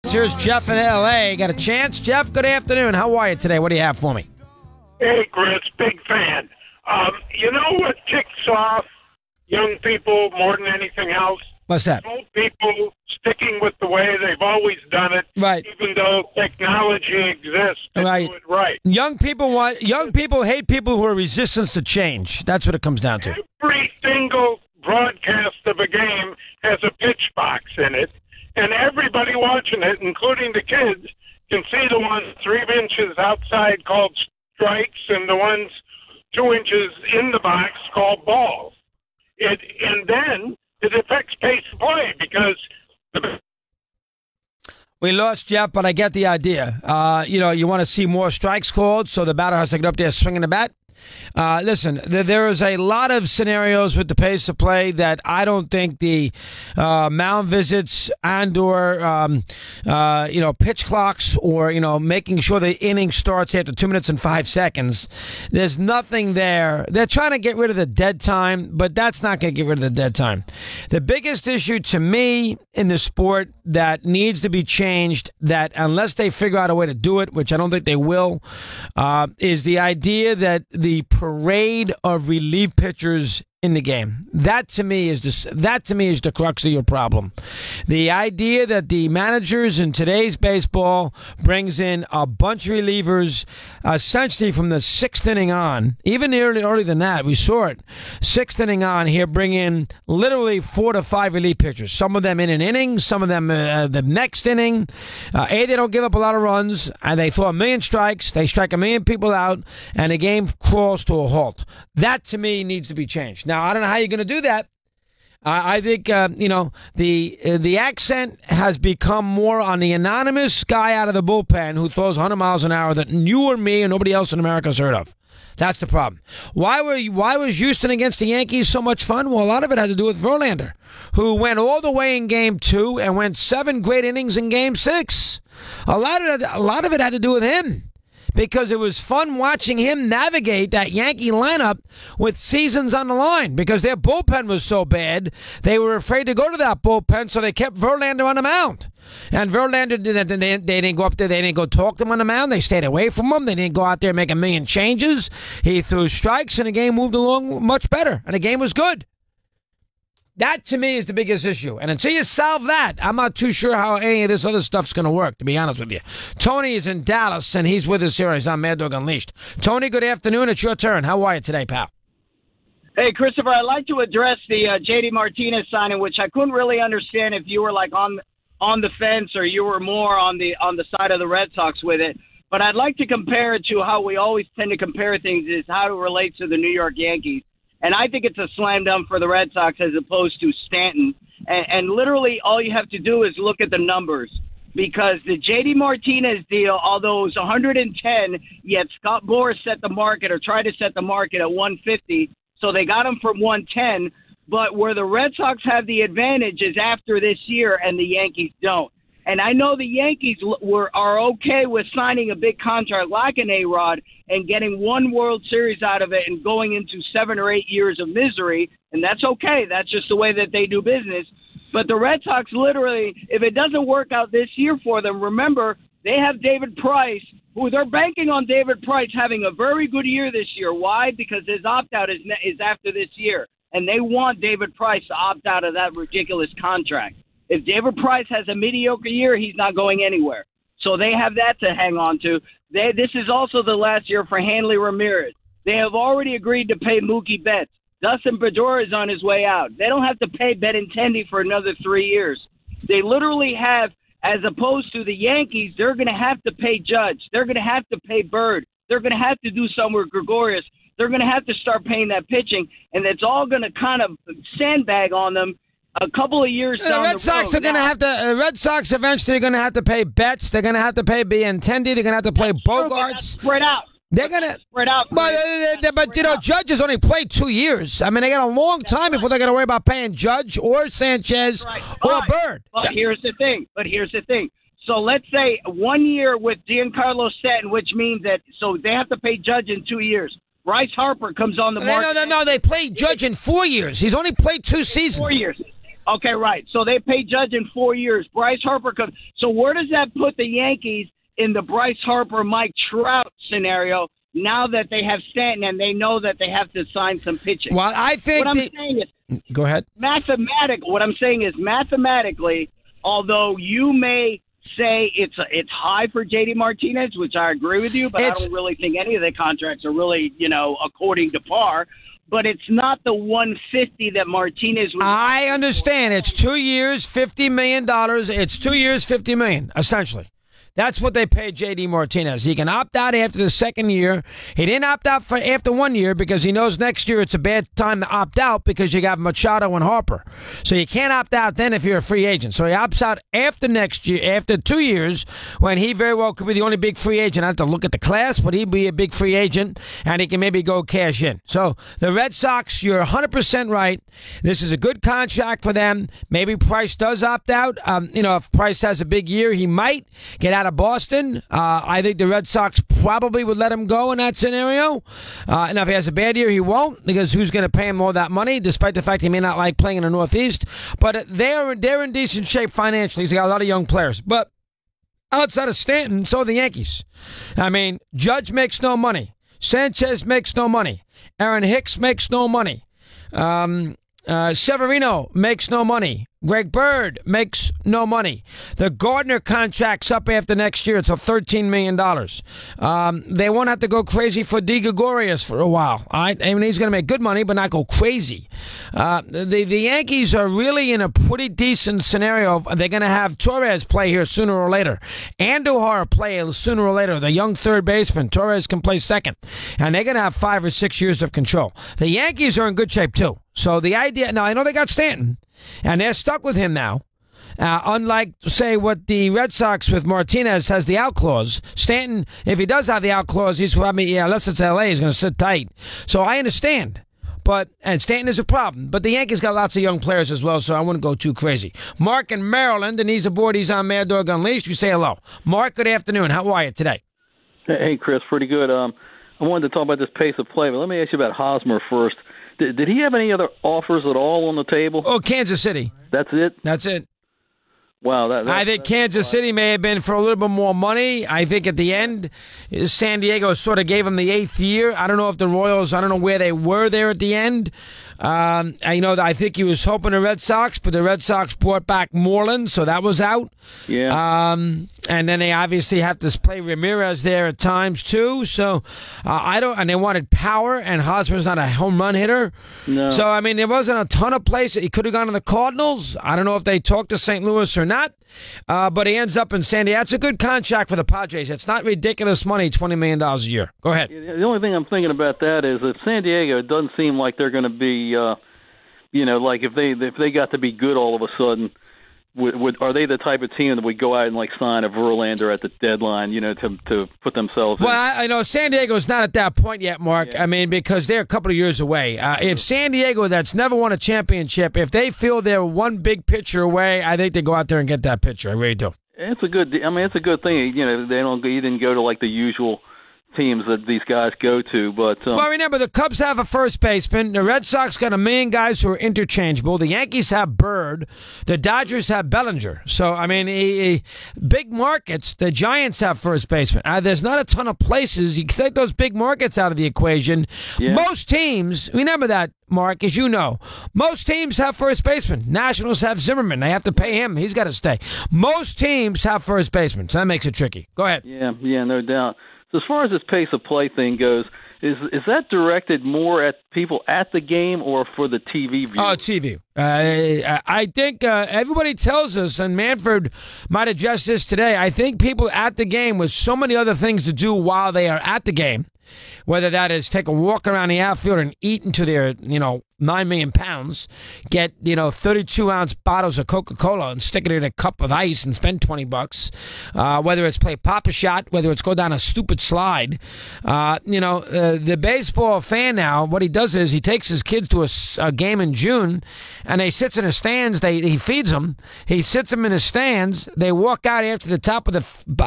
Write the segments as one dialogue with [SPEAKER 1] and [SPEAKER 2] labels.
[SPEAKER 1] Here's Jeff in L.A. Got a chance? Jeff, good afternoon. How are you today? What do you have for me?
[SPEAKER 2] Hey, Chris, big fan. You know what ticks off young people more than anything else?
[SPEAKER 1] What's that?
[SPEAKER 2] Old people sticking with the way they've always done it,
[SPEAKER 1] right?
[SPEAKER 2] Even though technology exists to do it right.
[SPEAKER 1] Young people hate people who are resistant to change. That's what it comes down to.
[SPEAKER 2] Every single broadcast of a game has a pitch box in it, and everybody watching it, including the kids, can see the ones 3 inches outside called strikes and the ones 2 inches in the box called balls. And then it affects pace of play because
[SPEAKER 1] we lost Jeff, but I get the idea. You want to see more strikes called, so the batter has to get up there swinging the bat. Listen, there is a lot of scenarios with the pace of play that I don't think the mound visits and or pitch clocks or making sure the inning starts after 2 minutes and 5 seconds. There's nothing there. They're trying to get rid of the dead time, but that's not going to get rid of the dead time. The biggest issue to me in the sport that needs to be changed, that unless they figure out a way to do it, which I don't think they will, is the idea that the parade of relief pitchers in the game. That to me is the crux of your problem. The idea that the managers in today's baseball brings in a bunch of relievers essentially from the 6th inning on, even earlier than that, we saw it. 6th inning on here, bring in literally 4 to 5 relief pitchers. Some of them in an inning, some of them the next inning. They don't give up a lot of runs, and they throw 1 million strikes, they strike 1 million people out, and the game crawls to a halt. That to me needs to be changed. Now, I don't know how you're going to do that. I think, the accent has become more on the anonymous guy out of the bullpen who throws 100 miles an hour that you or me and nobody else in America has heard of. That's the problem. Why was Houston against the Yankees so much fun? Well, a lot of it had to do with Verlander, who went all the way in Game 2 and went 7 great innings in Game 6. A lot of it had to do with him, because it was fun watching him navigate that Yankee lineup with seasons on the line, because their bullpen was so bad, they were afraid to go to that bullpen, so they kept Verlander on the mound. And Verlander, they didn't go up there, they didn't go talk to him on the mound, they stayed away from him, they didn't go out there and make 1 million changes. He threw strikes, and the game moved along much better, and the game was good. That, to me, is the biggest issue. And until you solve that, I'm not too sure how any of this other stuff's going to work, to be honest with you. Tony is in Dallas, and he's with us here. He's on Mad Dog Unleashed. Tony, good afternoon. It's your turn. How are you today, pal?
[SPEAKER 3] Hey, Christopher, I'd like to address the J.D. Martinez signing, which I couldn't really understand if you were like on the fence or you were more on the side of the Red Sox with it. But I'd like to compare it to how we always tend to compare things, is how it relates to the New York Yankees. And I think it's a slam dunk for the Red Sox as opposed to Stanton. And literally all you have to do is look at the numbers, because the J.D. Martinez deal, although it was 110, yet Scott Boras set the market or tried to set the market at 150. So they got him from 110. But where the Red Sox have the advantage is after this year, and the Yankees don't. And I know the Yankees are okay with signing a big contract like an A-Rod and getting 1 World Series out of it and going into 7 or 8 years of misery, and that's okay. That's just the way that they do business. But the Red Sox literally, if it doesn't work out this year for them, remember, they have David Price, who they're banking on David Price having a very good year this year. Why? Because his opt-out is after this year, and they want David Price to opt out of that ridiculous contract. If David Price has a mediocre year, he's not going anywhere. So they have that to hang on to. This is also the last year for Hanley Ramirez. They have already agreed to pay Mookie Betts. Dustin Pedroia is on his way out. They don't have to pay Benintendi for another 3 years. They literally have, as opposed to the Yankees, they're going to have to pay Judge. They're going to have to pay Bird. They're going to have to do something with Gregorius. They're going to have to start paying that pitching, and it's all going to kind of sandbag on them a couple of years down the road.
[SPEAKER 1] The Red Sox are going to have to. The Red Sox eventually are going to have to pay Betts. They're going to have to pay Benintendi. They're going to have to play Bogarts.
[SPEAKER 3] Spread out.
[SPEAKER 1] They're going to
[SPEAKER 3] spread out.
[SPEAKER 1] But Judge has only played 2 years. I mean, they got a long time before they're going to worry about paying Judge or Sanchez or Bird.
[SPEAKER 3] But here's the thing. So let's say 1 year with Giancarlo Stanton, which means that so they have to pay Judge in 2 years. Bryce Harper comes on the market.
[SPEAKER 1] No. They played Judge in 4 years. He's only played 2 seasons.
[SPEAKER 3] 4 years. Okay, right. So they pay Judge in 4 years. Bryce Harper comes. So where does that put the Yankees in the Bryce Harper, Mike Trout scenario now that they have Stanton and they know that they have to sign some pitching?
[SPEAKER 1] Well, I think
[SPEAKER 3] what I'm saying is,
[SPEAKER 1] go ahead.
[SPEAKER 3] What I'm saying is mathematically, although you may say it's high for J.D. Martinez, which I agree with you, but I don't really think any of the contracts are really, according to par. But it's not the 150 that Martinez was.
[SPEAKER 1] I understand. It's 2 years, $50 million. It's 2 years, $50 million, essentially. That's what they paid J.D. Martinez. He can opt out after the second year. He didn't opt out for after 1 year because he knows next year it's a bad time to opt out because you got Machado and Harper. So you can't opt out then if you're a free agent. So he opts out after next year, after 2 years, when he very well could be the only big free agent. I have to look at the class, but he'd be a big free agent, and he can maybe go cash in. So the Red Sox, you're 100% right. This is a good contract for them. Maybe Price does opt out. If Price has a big year, he might get out of Boston. I think the Red Sox probably would let him go in that scenario. And if he has a bad year, he won't, because who's going to pay him all that money, despite the fact he may not like playing in the Northeast. But they're in decent shape financially. He's got a lot of young players. But outside of Stanton, so are the Yankees. I mean, Judge makes no money. Sanchez makes no money. Aaron Hicks makes no money. Severino makes no money. Greg Bird makes no money. The Gardner contract's up after next year. It's $13 million. They won't have to go crazy for De Gregorius for a while. All right? I mean, he's going to make good money, but not go crazy. The Yankees are really in a pretty decent scenario. They're going to have Torres play here sooner or later. Andujar play sooner or later. The young third baseman. Torres can play second. And they're going to have 5 or 6 years of control. The Yankees are in good shape, too. So the idea, now I know they got Stanton, and they're stuck with him now. Unlike, say, what the Red Sox with Martinez has the out clause. Stanton, if he does have the out clause, he's probably, unless it's L.A., he's going to sit tight. So I understand. And Stanton is a problem. But the Yankees got lots of young players as well, so I wouldn't go too crazy. Mark in Maryland, and he's aboard. He's on Mad Dog Unleashed. You say hello. Mark, good afternoon. How are you today?
[SPEAKER 4] Hey, Chris, pretty good. I wanted to talk about this pace of play, but let me ask you about Hosmer first. Did he have any other offers at all on the table?
[SPEAKER 1] Oh, Kansas City.
[SPEAKER 4] That's it?
[SPEAKER 1] That's it.
[SPEAKER 4] Wow.
[SPEAKER 1] I think Kansas City may have been for a little bit more money. I think at the end, San Diego sort of gave him the 8th year. I don't know if the Royals, I don't know where they were there at the end. I think he was hoping the Red Sox, but the Red Sox brought back Moreland, so that was out.
[SPEAKER 4] Yeah.
[SPEAKER 1] And then they obviously have to play Ramirez there at times too. So and they wanted power, and Hosmer's not a home run hitter.
[SPEAKER 4] No.
[SPEAKER 1] So I mean, there wasn't a ton of places he could have gone to the Cardinals. I don't know if they talked to St. Louis or not. But he ends up in San Diego. That's a good contract for the Padres. It's not ridiculous money, $20 million a year. Go ahead.
[SPEAKER 4] The only thing I'm thinking about that is that San Diego, it doesn't seem like they're going to be, like if they got to be good all of a sudden, are they the type of team that would go out and sign a Verlander at the deadline, to put themselves in?
[SPEAKER 1] Well, I know San Diego's not at that point yet, Mark. Yeah. I mean, because they're a couple of years away. If San Diego, that's never won a championship, if they feel they're one big pitcher away, I think they go out there and get that pitcher. I really do.
[SPEAKER 4] It's a good thing. You didn't go to the usual teams that these guys go to, but
[SPEAKER 1] well, remember the Cubs have a first baseman. The Red Sox got a million guys who are interchangeable. The Yankees have Bird. The Dodgers have Bellinger. So I mean, big markets. The Giants have first baseman. There's not a ton of places you can take those big markets out of the equation. Yeah. Most teams, remember that, Mark, as you know, most teams have first baseman. Nationals have Zimmerman. They have to pay him. He's got to stay. Most teams have first baseman, so that makes it tricky. Go ahead.
[SPEAKER 4] Yeah, no doubt. So as far as this pace of play thing goes, is that directed more at people at the game or for the TV view?
[SPEAKER 1] Oh, TV. I think everybody tells us, and Manfred might address this today, I think people at the game with so many other things to do while they are at the game, whether that is take a walk around the outfield and eat into their, 9 million pounds, get, 32-ounce bottles of Coca-Cola and stick it in a cup with ice and spend $20, whether it's play Pop-A-Shot, whether it's go down a stupid slide. The baseball fan now, what he does is he takes his kids to a game in June, and they sits in the stands. He feeds them. He sits them in the stands. They walk out after the top of the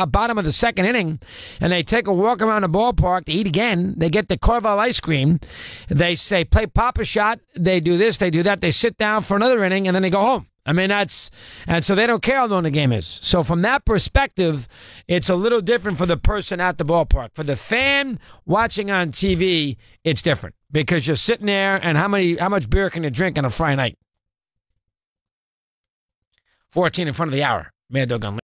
[SPEAKER 1] bottom of the second inning, and they take a walk around the ballpark to eat again. They get the Carvel ice cream. They say play Pop-A-Shot. that, they do this, they do that, they sit down for another inning, and then they go home. I mean, and so they don't care how long the game is. So from that perspective, it's a little different for the person at the ballpark. For the fan watching on TV, it's different because you're sitting there, and how much beer can you drink on a Friday night? 14 in front of the hour. Mad Dog on.